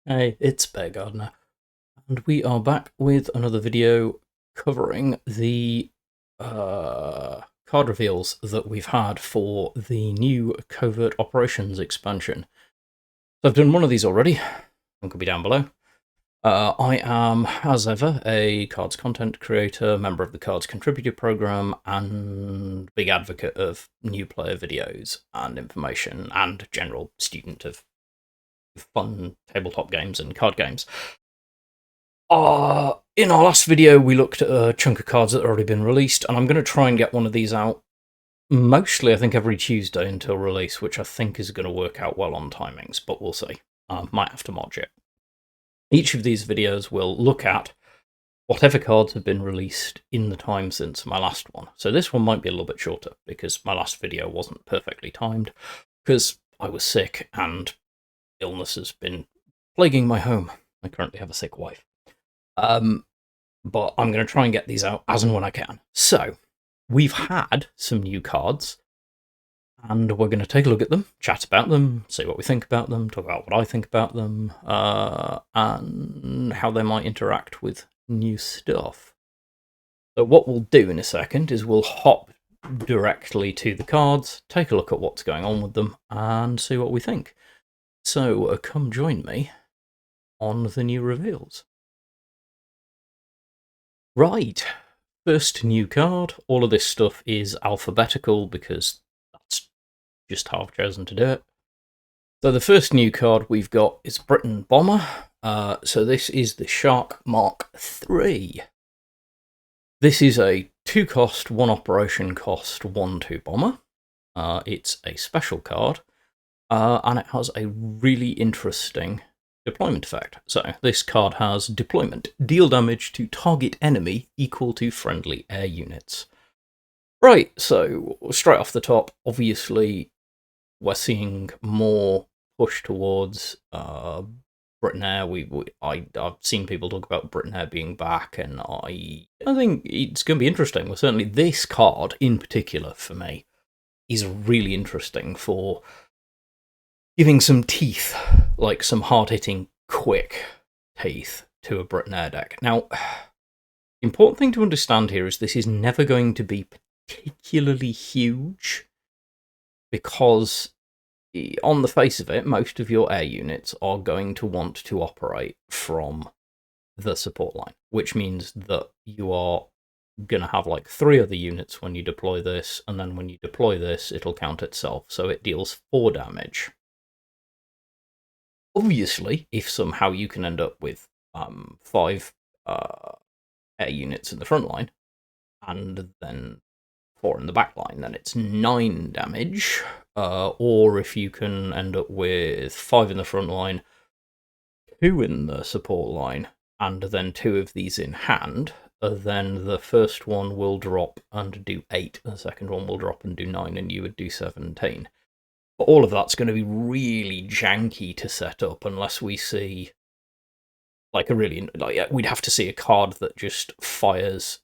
Hey, it's Bear Gardener, and we are back with another video covering the card reveals that we've had for the new Covert Operations Expansion. So I've done one of these already, link will be down below. I am, as ever, a Kards Content Creator, member of the Kards Contributor Program, and big advocate of new player videos and information, and general student of fun tabletop games and card games. In our last video, we looked at a chunk of cards that had already been released, and I'm going to try and get one of these out mostly, I think, every Tuesday until release, which I think is going to work out well on timings, but we'll see. Might have to mod it. Each of these videos will look at whatever cards have been released in the time since my last one. So this one might be a little bit shorter, because my last video wasn't perfectly timed, because I was sick and illness has been plaguing my home. I currently have a sick wife. But I'm going to try and get these out as and when I can. So, we've had some new cards, and we're going to take a look at them, chat about them, see what we think about them, talk about what I think about them, and how they might interact with new stuff. So what we'll do in a second is we'll hop directly to the cards, take a look at what's going on with them, and see what we think. So, come join me on the new reveals. Right, first new card. All of this stuff is alphabetical because that's just how I've chosen to do it. So the first new card we've got is Britain Bomber. So this is the Shark Mark III. This is a 2-cost, 1 operation cost, 1/2 bomber. It's a special card, and it has a really interesting deployment effect. So this card has deployment. Deal damage to target enemy equal to friendly air units. Right, so straight off the top, obviously we're seeing more push towards Britain Air. I've seen people talk about Britain Air being back, and I think it's going to be interesting. Well, certainly this card in particular for me is really interesting for giving some teeth, like some hard-hitting, quick teeth, to a Britain Air deck. Now, the important thing to understand here is this is never going to be particularly huge, because on the face of it, most of your air units are going to want to operate from the support line, which means that you are going to have like 3 other units when you deploy this, and then when you deploy this, it'll count itself, so it deals 4 damage. Obviously, if somehow you can end up with 5 air units in the front line, and then 4 in the back line, then it's 9 damage. Or if you can end up with 5 in the front line, 2 in the support line, and then 2 of these in hand, then the first one will drop and do 8, the second one will drop and do 9, and you would do 17. But all of that's going to be really janky to set up unless we see like a really, like, we'd have to see a card that just fires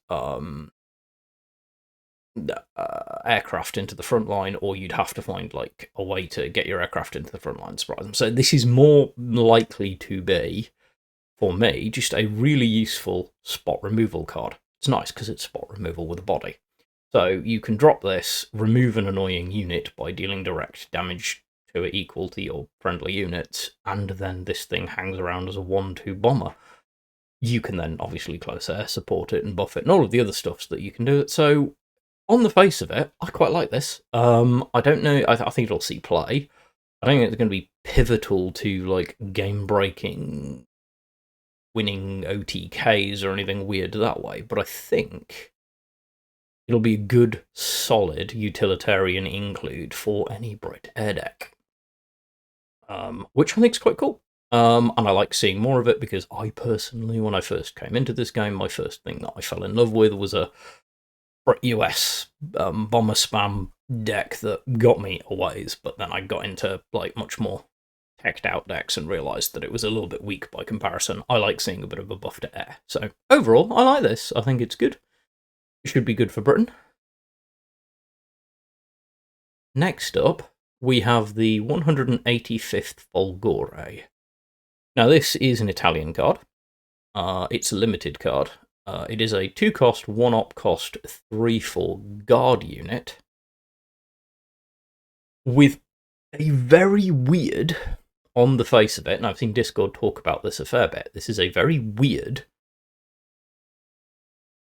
aircraft into the front line, or you'd have to find like a way to get your aircraft into the front line and surprise them. So this is more likely to be, for me, just a really useful spot removal card. It's nice because it's spot removal with a body. So you can drop this, remove an annoying unit by dealing direct damage to it equal to your friendly units, and then this thing hangs around as a 1/2 bomber. You can then obviously close air, support it, and buff it, and all of the other stuffs that you can do it. So on the face of it, I quite like this. I don't know, I think it'll see play. I don't think it's going to be pivotal to like game-breaking, winning OTKs or anything weird that way, but I think it'll be a good, solid utilitarian include for any Brit air deck, which I think is quite cool. And I like seeing more of it because I personally, when I first came into this game, my first thing that I fell in love with was a Brit US bomber spam deck that got me a ways, but then I got into like much more teched out decks and realised that it was a little bit weak by comparison. I like seeing a bit of a buff to air. So overall, I like this. I think it's good. It should be good for Britain. Next up, we have the 185th Folgore. Now, this is an Italian card. It's a limited card. It is a 2-cost, 1-op cost, 3/4 guard unit with a very weird, on the face of it, and I've seen Discord talk about this a fair bit, this is a very weird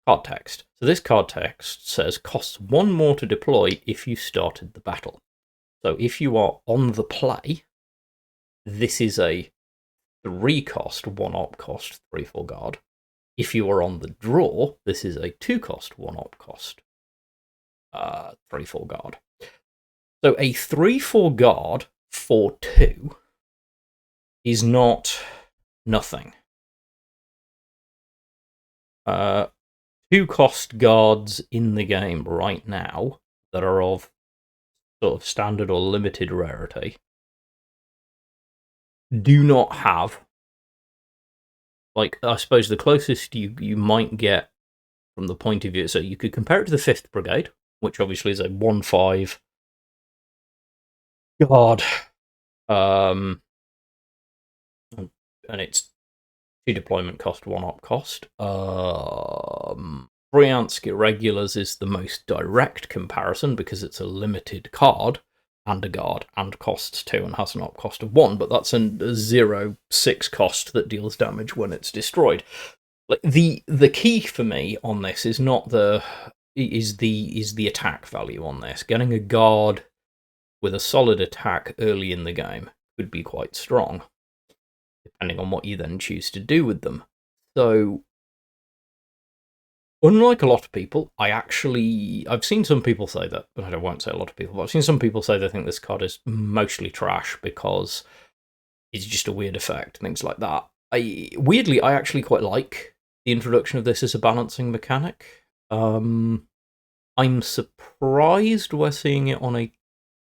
card text. So this card text says, costs 1 more to deploy if you started the battle. So if you are on the play, this is a 3-cost, 1-op cost, 3/4 guard. If you are on the draw, this is a 2-cost, 1-op cost, 3/4 guard. So a 3/4 guard for 2 is not nothing. 2-cost guards in the game right now that are of sort of standard or limited rarity do not have, like, I suppose the closest you might get from the point of view, so you could compare it to the 5th Brigade, which obviously is a 1/5 guard, and it's 2 deployment cost, 1-op cost. 3-ounce Irregulars is the most direct comparison because it's a limited card and a guard and costs 2 and has an op cost of 1, but that's a 0/6 cost that deals damage when it's destroyed. Like the key for me on this is not the attack value on this. Getting a guard with a solid attack early in the game could be quite strong, depending on what you then choose to do with them. So, unlike a lot of people, I've seen some people say that, but I won't say a lot of people, but I've seen some people say they think this card is mostly trash because it's just a weird effect, things like that. Weirdly, I actually quite like the introduction of this as a balancing mechanic. I'm surprised we're seeing it on a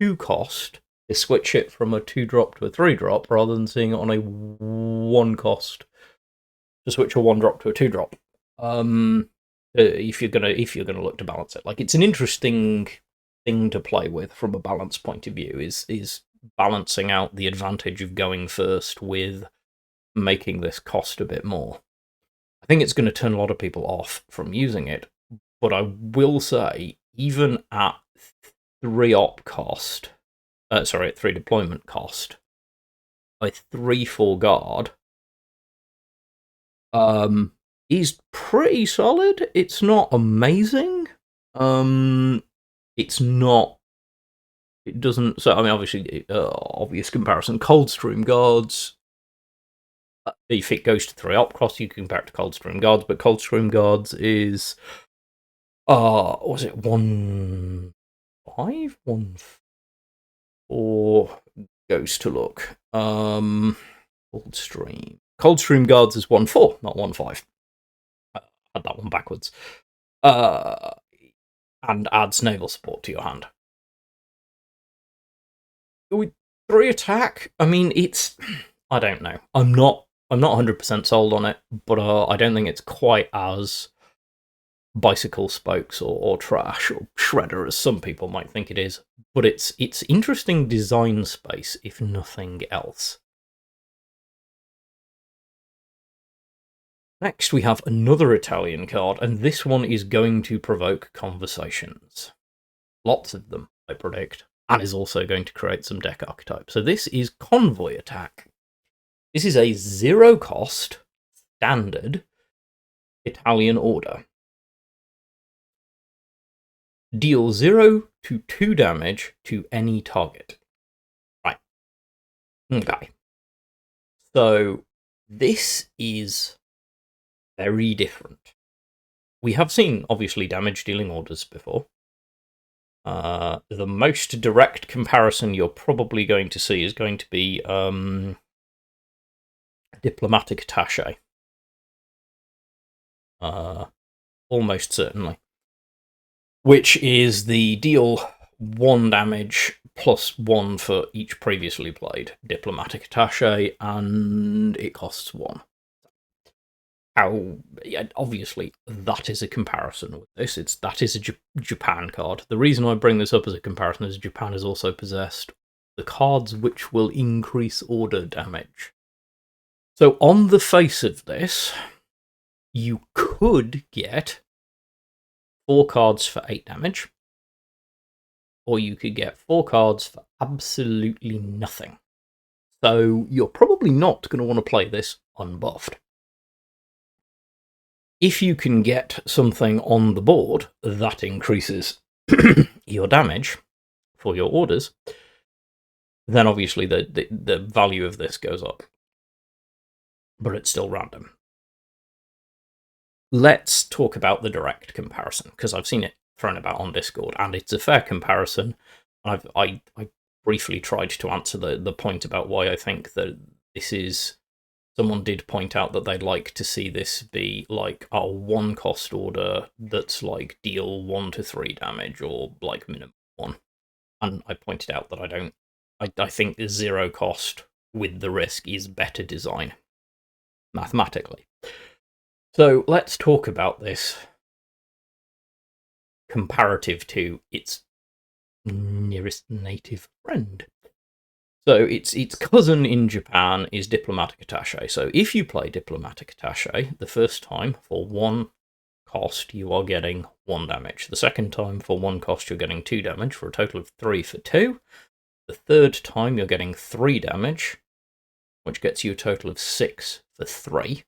2-cost. They switch it from a 2-drop to a 3-drop rather than seeing it on a 1-cost to switch a 1-drop to a 2-drop. If you're gonna look to balance it, like, it's an interesting thing to play with from a balance point of view. Is balancing out the advantage of going first with making this cost a bit more. I think it's going to turn a lot of people off from using it, but I will say, even at 3-op cost, at 3 deployment cost, a 3/4 guard is pretty solid. It's not amazing. It's not. It doesn't. So I mean, obviously, obvious comparison: Coldstream Guards. If it goes to 3-op cost, you can compare it to Coldstream Guards, but Coldstream Guards is, was it 1/5, 1/4? Goes to look. Coldstream Guards is 1/4, not 1/5. I had that one backwards. And adds naval support to your hand. With 3 attack, I mean, it's, I don't know. I'm not 100% sold on it, but I don't think it's quite as bicycle spokes or trash or shredder as some people might think it is. But it's interesting design space, if nothing else. Next, we have another Italian card, and this one is going to provoke conversations. Lots of them, I predict, and is also going to create some deck archetypes. So this is Convoy Attack. This is a 0-cost, standard Italian order. Deal 0 to 2 damage to any target. Right. Okay. So this is very different. We have seen, obviously, damage-dealing orders before. The most direct comparison you're probably going to see is going to be Diplomatic Attaché. Almost certainly. Which is the deal 1 damage plus 1 for each previously played Diplomatic Attaché, and it costs 1. Obviously, that is a comparison with this. That is a Japan card. The reason I bring this up as a comparison is Japan has also possessed the cards which will increase order damage. So on the face of this, you could get 4 cards for 8 damage, or you could get 4 cards for absolutely nothing. So you're probably not going to want to play this unbuffed. If you can get something on the board that increases your damage for your orders, then obviously the value of this goes up. But it's still random. Let's talk about the direct comparison, because I've seen it thrown about on Discord, and it's a fair comparison. I briefly tried to answer the point about why I think that this is... Someone did point out that they'd like to see this be like a 1-cost order that's like deal 1 to 3 damage, or like minimum 1. And I pointed out that I think the 0 cost with the risk is better design, mathematically. So let's talk about this comparative to its nearest native friend. So its cousin in Japan is Diplomatic Attaché. So if you play Diplomatic Attaché, the first time for 1 cost you are getting 1 damage. The second time for 1 cost you're getting 2 damage, for a total of 3 for 2. The third time you're getting 3 damage, which gets you a total of 6 for 3.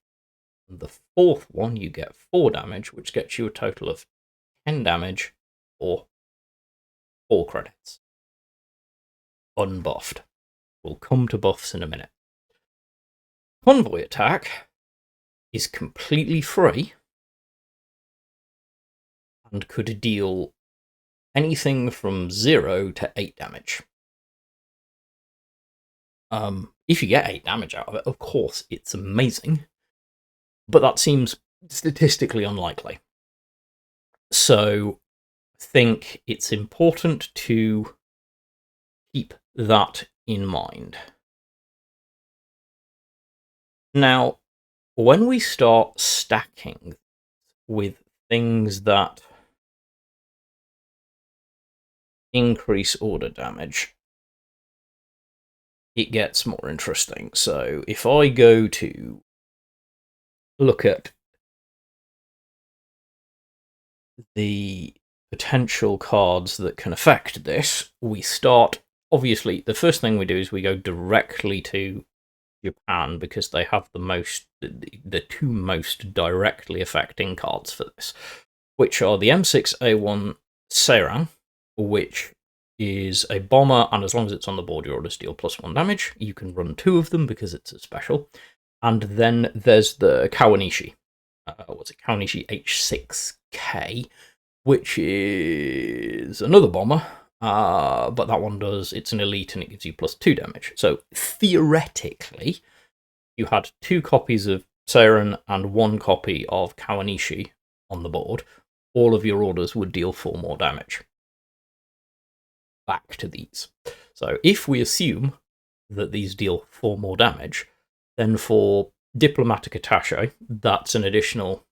And the fourth one you get 4 damage, which gets you a total of 10 damage or 4 credits. Unbuffed. We'll come to buffs in a minute. Convoy attack is completely free and could deal anything from 0 to 8 damage. If you get 8 damage out of it, of course, it's amazing, but that seems statistically unlikely. So I think it's important to keep that in mind. Now, when we start stacking with things that increase order damage, it gets more interesting. So if I go to look at the potential cards that can affect this, we start... Obviously, the first thing we do is we go directly to Japan, because they have the 2 most directly affecting cards for this, which are the M6A1 Seirang, which is a bomber, and as long as it's on the board, your orders deal +1 damage. You can run 2 of them because it's a special. And then there's the Kawanishi. Kawanishi H6K, which is another bomber. But that one it's an elite and it gives you +2 damage. So theoretically, you had 2 copies of Seiran and 1 copy of Kawanishi on the board. All of your orders would deal 4 more damage. Back to these. So if we assume that these deal 4 more damage, then for Diplomatic Attaché, that's an additional...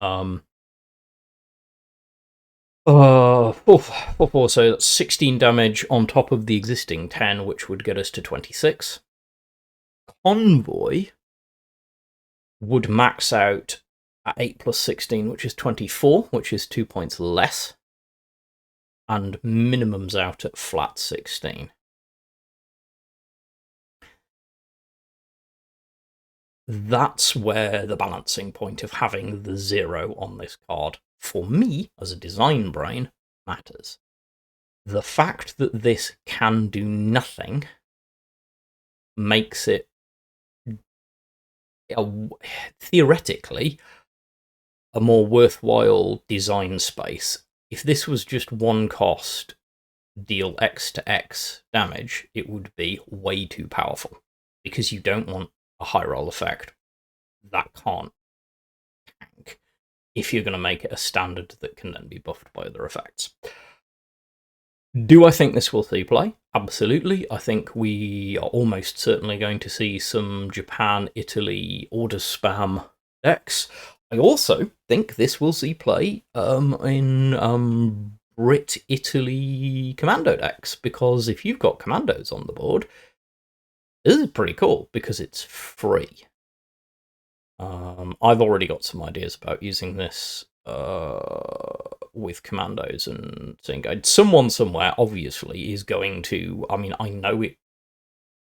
so that's 16 damage on top of the existing 10, which would get us to 26. Convoy would max out at 8 plus 16, which is 24, which is 2 points less, and minimums out at flat 16. That's where the balancing point of having the 0 on this card, for me, as a design brain, matters. The fact that this can do nothing makes it, theoretically, a more worthwhile design space. If this was just 1 cost, deal X to X damage, it would be way too powerful, because you don't want a high roll effect that can't tank if you're going to make it a standard that can then be buffed by other effects. Do I think this will see play? Absolutely. I think we are almost certainly going to see some Japan, Italy order spam decks. I also think this will see play in Brit Italy commando decks, because if you've got commandos on the board, this is pretty cool because it's free. I've already got some ideas about using this with commandos and seeing guides. Someone somewhere, obviously, is going to... I mean, I know it...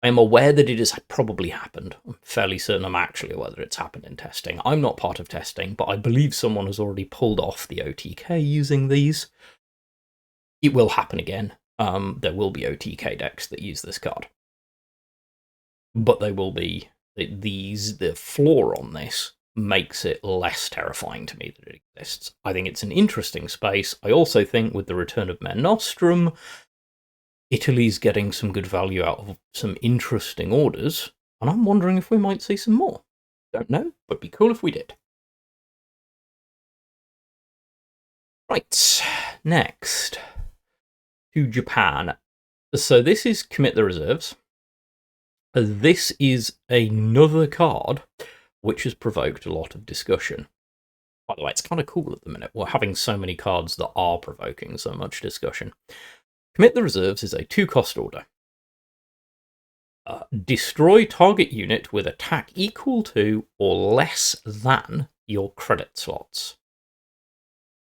I'm aware that it has probably happened. I'm fairly certain I'm actually aware that it's happened in testing. I'm not part of testing, but I believe someone has already pulled off the OTK using these. It will happen again. There will be OTK decks that use this card. But they will be... The flaw on this makes it less terrifying to me that it exists. I think it's an interesting space. I also think with the return of Mare Nostrum, Italy's getting some good value out of some interesting orders, and I'm wondering if we might see some more. Don't know, but it'd be cool if we did. Right, next to Japan. So this is Commit the Reserves. This is another card which has provoked a lot of discussion. By the way, it's kind of cool at the minute. We're having so many cards that are provoking so much discussion. Commit the Reserves is a 2-cost order. Destroy target unit with attack equal to or less than your credit slots.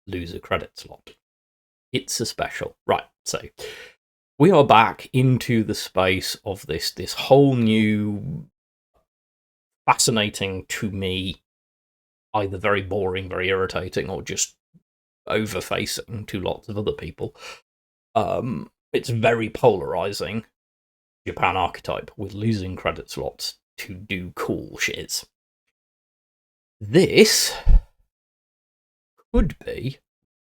Lose a credit slot. It's a special. Right, so we are back into the space of this whole new, fascinating to me, either very boring, very irritating, or just over-facing to lots of other people. It's very polarizing Japan archetype with losing credit slots to do cool shiz. This could be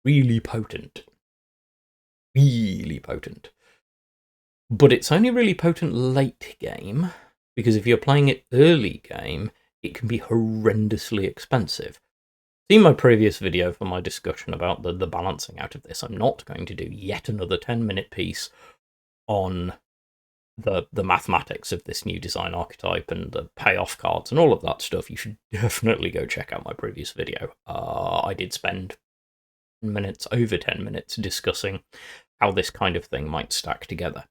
really potent. Really potent. But it's only really potent late game, because if you're playing it early game, it can be horrendously expensive. See my previous video for my discussion about the balancing out of this. I'm not going to do yet another 10-minute piece on the mathematics of this new design archetype and the payoff cards and all of that stuff. You should definitely go check out my previous video. I did spend over 10 minutes discussing how this kind of thing might stack together.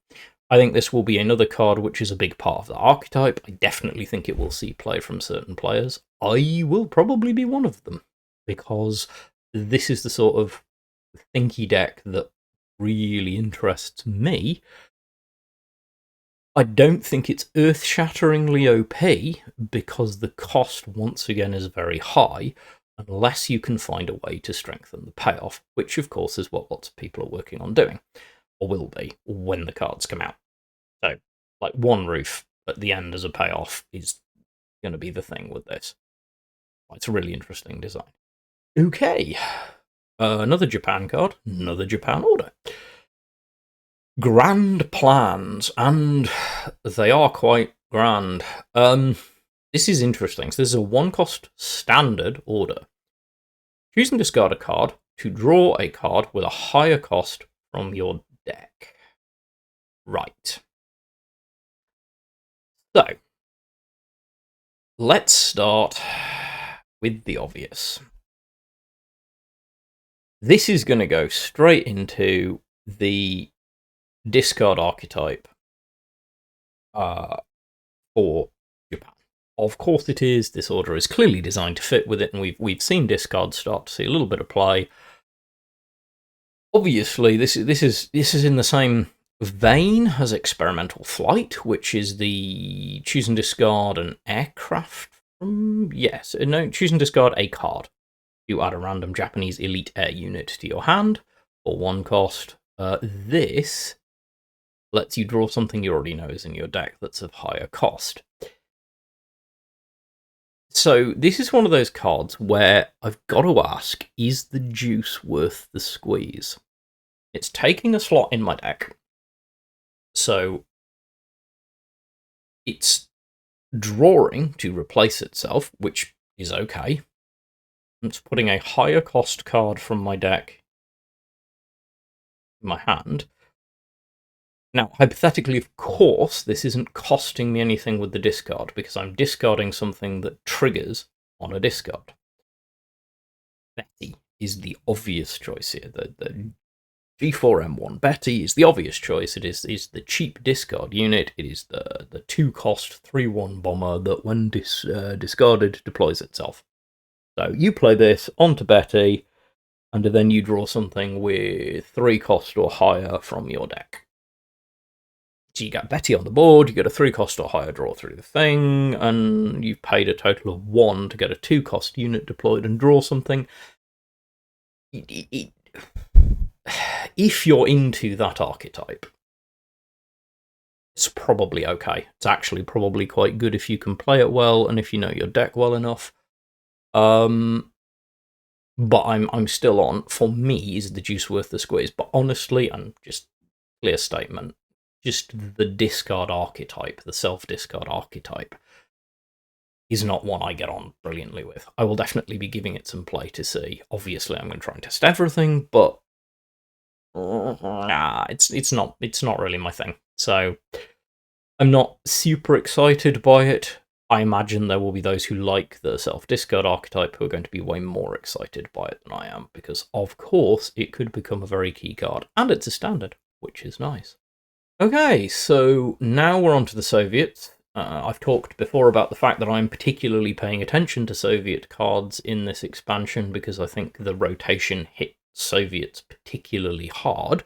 I think this will be another card which is a big part of the archetype. I definitely think it will see play from certain players. I will probably be one of them, because this is the sort of thinky deck that really interests me. I don't think it's earth-shatteringly OP, because the cost, once again, is very high, unless you can find a way to strengthen the payoff, which, of course, is what lots of people are working on doing, or will be, when the cards come out. So, like, one roof at the end as a payoff is going to be the thing with this. It's a really interesting design. Okay, another Japan card, another Japan order. Grand plans, and they are quite grand. This is interesting. So this is a 1-cost standard order. Choose and discard a card to draw a card with a higher cost from your deck. Right. So, let's start with the obvious. This is going to go straight into the discard archetype for Japan. Of course it is. This order is clearly designed to fit with it, and we've seen discards start to see a little bit of play. Obviously, this is in the same vein as Experimental Flight, which is the choose and discard an aircraft. Yes, no, choose and discard a card. You add a random Japanese elite air unit to your hand for 1 cost. This lets you draw something you already know is in your deck that's of higher cost. So this is one of those cards where I've got to ask, is the juice worth the squeeze? It's taking a slot in my deck, so it's drawing to replace itself, which is okay. It's putting a higher cost card from my deck in my hand. Now, hypothetically, of course, this isn't costing me anything with the discard, because I'm discarding something that triggers on a discard. Betty is the obvious choice here, the G4M1 Betty is the obvious choice. It is the cheap discard unit. It is the 2-cost 3/1 bomber that, when discarded, deploys itself. So you play this onto Betty, and then you draw something with 3 cost or higher from your deck. So you get Betty on the board, you get a 3 cost or higher draw through the thing, and you've paid a total of 1 to get a 2-cost unit deployed and draw something. If you're into that archetype, it's probably okay. It's actually probably quite good if you can play it well and if you know your deck well enough. But I'm still on. For me, is the juice worth the squeeze? But honestly, and just clear statement, just the discard archetype, the self-discard archetype, is not one I get on brilliantly with. I will definitely be giving it some play to see. Obviously, I'm going to try and test everything, but it's not really my thing. So I'm not super excited by it. I imagine there will be those who like the self-discard archetype who are going to be way more excited by it than I am, because of course it could become a very key card, and it's a standard, which is nice. Okay, so now we're on to the Soviets. I've talked before about the fact that I'm particularly paying attention to Soviet cards in this expansion because I think the rotation hit Soviets particularly hard,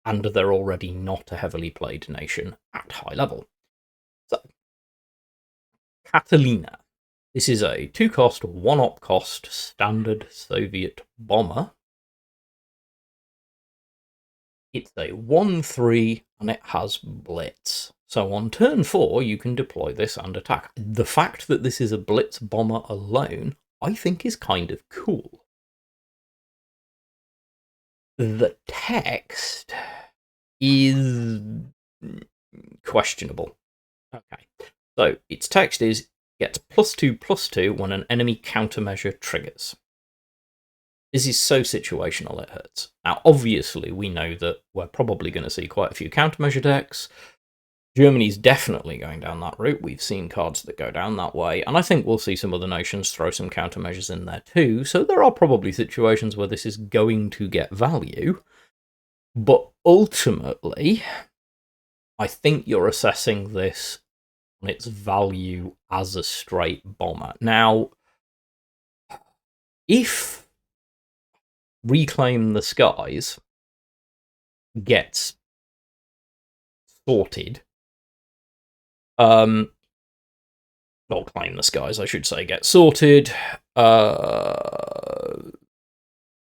and they're already not a heavily played nation at high level. So, Katalina. This is a 2-cost, 1-op cost standard Soviet bomber. It's a 1/3 and it has blitz. So on turn 4, you can deploy this and attack. The fact that this is a blitz bomber alone, I think, is kind of cool. The text is questionable. Okay, so its text is, gets +2/+2 when an enemy countermeasure triggers. This is so situational it hurts. Now, obviously, we know that we're probably going to see quite a few countermeasure decks. Germany's definitely going down that route. We've seen cards that go down that way, and I think we'll see some other nations throw some countermeasures in there too, so there are probably situations where this is going to get value, but ultimately, I think you're assessing this on its value as a straight bomber. Now, if Reclaim the Skies gets sorted, or Claim the Skies, I should say, gets sorted,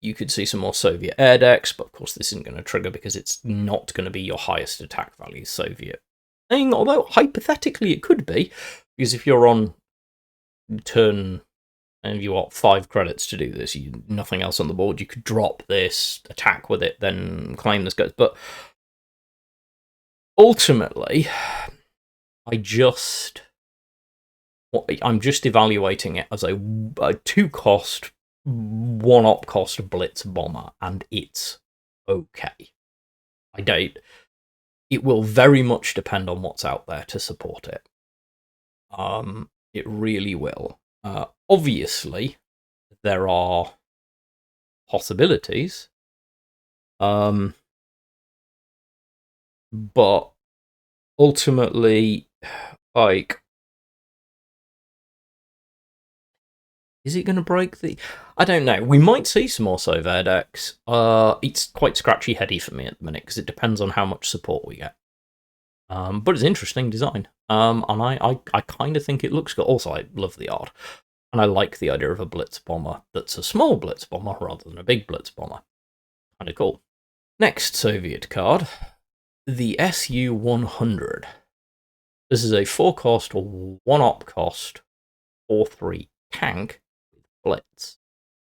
you could see some more Soviet air decks, but of course this isn't going to trigger because it's not going to be your highest attack value Soviet thing, although hypothetically it could be, because if you're on turn and you want 5 credits to do this, nothing else on the board, you could drop this, attack with it, then claim the skies. But ultimately, I'm just evaluating it as a 2-cost, 1-op cost blitz bomber, and it's okay. It will very much depend on what's out there to support it. It really will. Obviously, there are possibilities, but ultimately, like, is it going to break the... I don't know. We might see some more Soviet decks. It's quite scratchy heady for me at the minute, because it depends on how much support we get. But it's an interesting design. And I kind of think it looks good. Also, I love the art. And I like the idea of a blitz bomber that's a small blitz bomber rather than a big blitz bomber. Kind of cool. Next Soviet card, the Su-100. This is a 4-cost or 1-op cost 4/3 tank with blitz.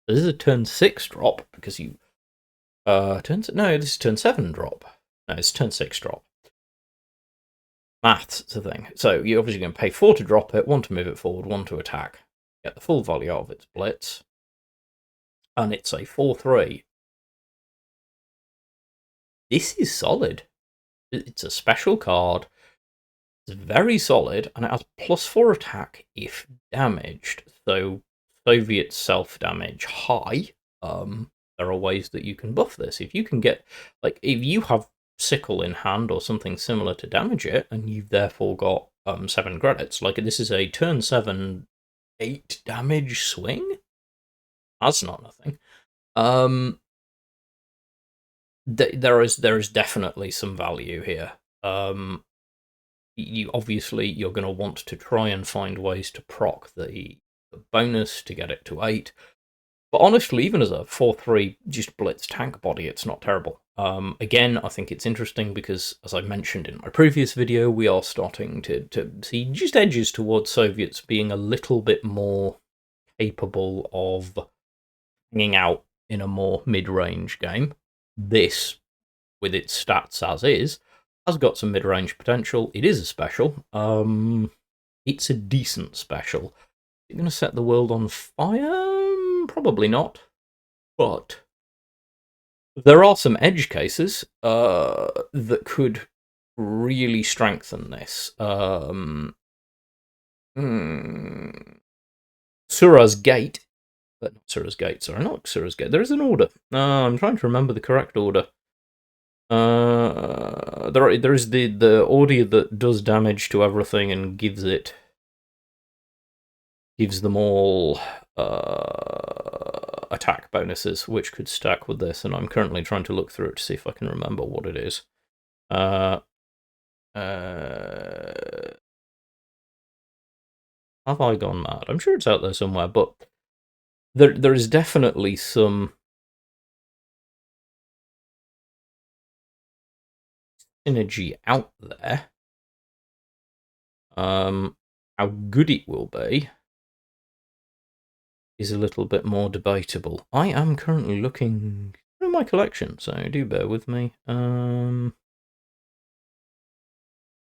This is a turn 6 drop because you... no, this is turn 7 drop. No, it's turn 6 drop. Math's a thing. So you're obviously going to pay 4 to drop it, 1 to move it forward, 1 to attack. Get the full value out of its blitz. And it's a 4/3. This is solid. It's a special card. It's very solid, and it has +4 attack if damaged. So Soviet self-damage high. there are ways that you can buff this. If you can get, like, if you have Sickle in hand or something similar to damage it, and you've therefore got 7 credits, like this is a turn 7, 8 damage swing? That's not nothing. There is definitely some value here. You're going to want to try and find ways to proc the bonus to get it to 8. But honestly, even as a 4/3 just blitz tank body, it's not terrible. Again, I think it's interesting because, as I mentioned in my previous video, we are starting to see just edges towards Soviets being a little bit more capable of hanging out in a more mid-range game. This, with its stats as is, has got some mid-range potential. It is a special. It's a decent special. Is it going to set the world on fire? Probably not. But there are some edge cases that could really strengthen this. Sura's Gate. Not Sura's Gate, sorry, not Sura's Gate. There is an order. I'm trying to remember the correct order. There is the order that does damage to everything and gives them all attack bonuses, which could stack with this, and I'm currently trying to look through it to see if I can remember what it is. Have I gone mad? I'm sure it's out there somewhere, but there is definitely some synergy out there. How good it will be is a little bit more debatable. I am currently looking through my collection, so do bear with me.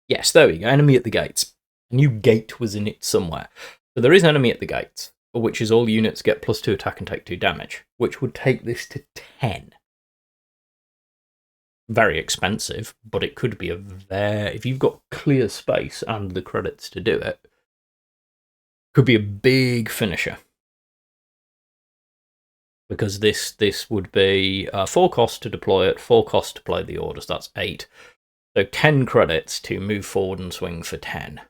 Yes, there we go. Enemy at the gates. A new gate was in it somewhere. So there is enemy at the gates, which is all units get +2 attack and take 2 damage, which would take this to 10. Very expensive, but it could be if you've got clear space and the credits to do it, could be a big finisher. Because this would be 4 costs to deploy it, 4 costs to play the orders, that's 8. So 10 credits to move forward and swing for 10.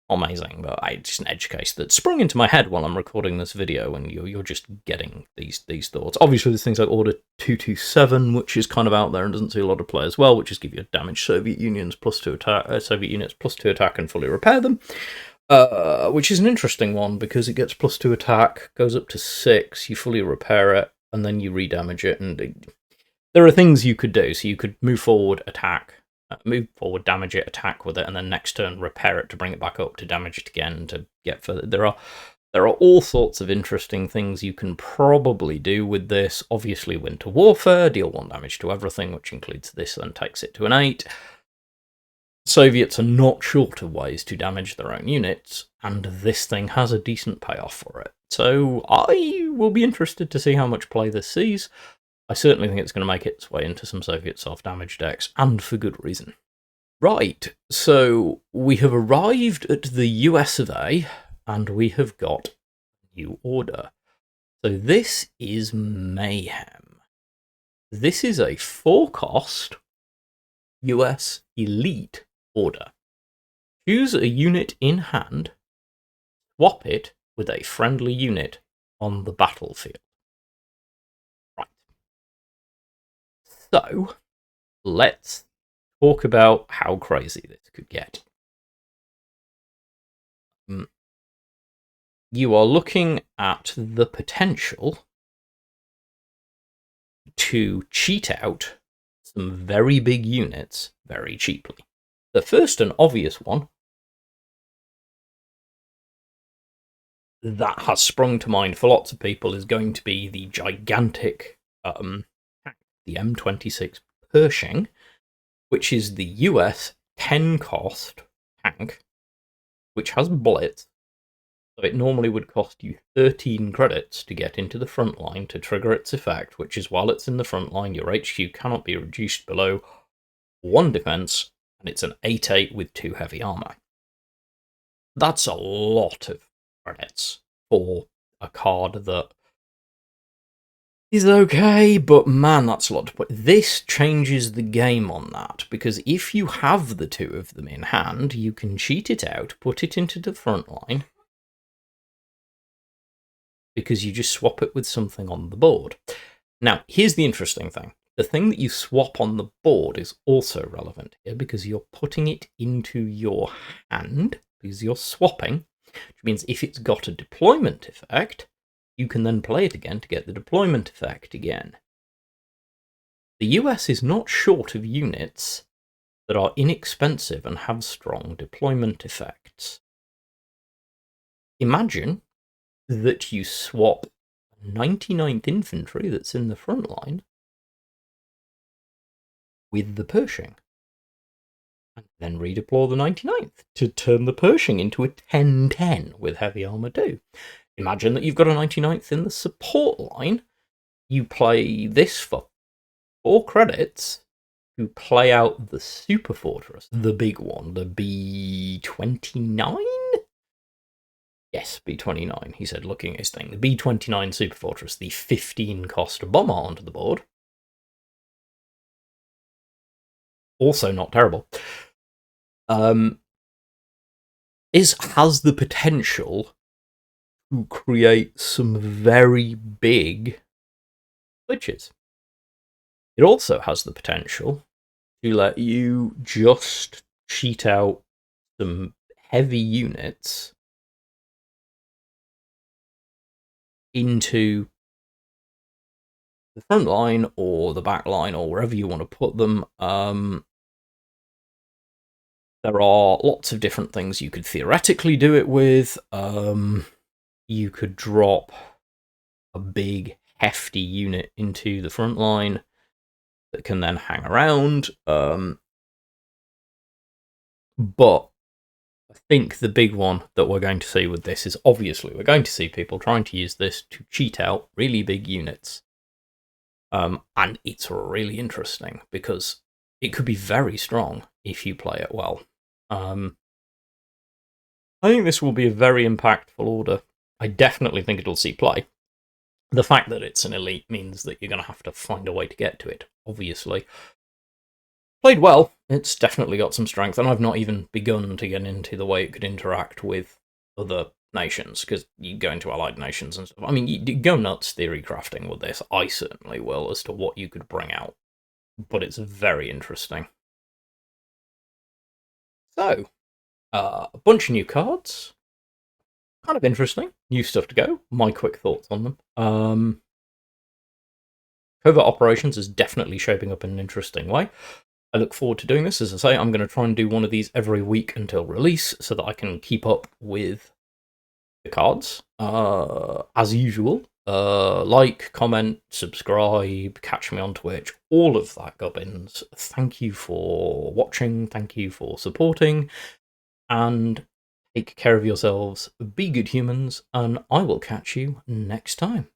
Amazing, but just an edge case that sprung into my head while I'm recording this video, and you're just getting these thoughts. Obviously, there's things like Order 227, which is kind of out there and doesn't see a lot of play as well, which is give you damage Soviet units +2 attack, Soviet units +2 attack and fully repair them. Which is an interesting one because it gets +2 attack, goes up to 6, you fully repair it, and then you redamage it. And there are things you could do. So you could move forward, attack, damage it, attack with it, and then next turn repair it to bring it back up to damage it again to get further. There are all sorts of interesting things you can probably do with this. Obviously, Winter Warfare, deal 1 damage to everything, which includes this, then takes it to an 8. Soviets are not short of ways to damage their own units, and this thing has a decent payoff for it. So I will be interested to see how much play this sees. I certainly think it's going to make its way into some Soviet self-damage decks, and for good reason. Right, so we have arrived at the US of A, and we have got a new order. So this is Mayhem. This is a 4-cost US Elite order. Choose a unit in hand, swap it with a friendly unit on the battlefield. Right. So, let's talk about how crazy this could get. You are looking at the potential to cheat out some very big units very cheaply. The first and obvious one that has sprung to mind for lots of people is going to be the gigantic tank, the M26 Pershing, which is the US 10-cost tank, which has Blitz. So it normally would cost you 13 credits to get into the front line to trigger its effect, which is while it's in the front line, your HQ cannot be reduced below 1 defense, and it's an 8/8 with 2 heavy armor. That's a lot of credits for a card that is okay, but man, that's a lot to put. This changes the game on that, because if you have the two of them in hand, you can cheat it out, put it into the front line, because you just swap it with something on the board. Now, here's the interesting thing. The thing that you swap on the board is also relevant here, because you're putting it into your hand, because you're swapping, which means if it's got a deployment effect, you can then play it again to get the deployment effect again. The US is not short of units that are inexpensive and have strong deployment effects. Imagine that you swap 99th Infantry that's in the front line with the Pershing, and then redeploy the 99th to turn the Pershing into a 10-10 with heavy armor too. Imagine that you've got a 99th in the support line. You play this for 4 credits to play out the Super Fortress, the big one, the B-29? Yes, B-29, he said, looking at his thing. The B-29 Super Fortress, the 15 cost bomber onto the board. Also not terrible. Has the potential to create some very big glitches. It also has the potential to let you just cheat out some heavy units into the front line or the back line or wherever you want to put them. There are lots of different things you could theoretically do it with. You could drop a big, hefty unit into the front line that can then hang around. But I think the big one that we're going to see with this is obviously we're going to see people trying to use this to cheat out really big units. And it's really interesting because it could be very strong if you play it well. I think this will be a very impactful order. I definitely think it'll see play. The fact that it's an elite means that you're going to have to find a way to get to it, obviously. Played well, it's definitely got some strength, and I've not even begun to get into the way it could interact with other nations, because you go into allied nations and stuff. I mean, you go nuts theory crafting with this. I certainly will, as to what you could bring out. But it's very interesting. So, a bunch of new cards. Kind of interesting. New stuff to go. My quick thoughts on them. Covert Operations is definitely shaping up in an interesting way. I look forward to doing this. As I say, I'm going to try and do one of these every week until release so that I can keep up with the cards. As usual, like, comment, subscribe, catch me on Twitch, all of that gubbins. Thank you for watching, thank you for supporting, and take care of yourselves, be good humans, and I will catch you next time.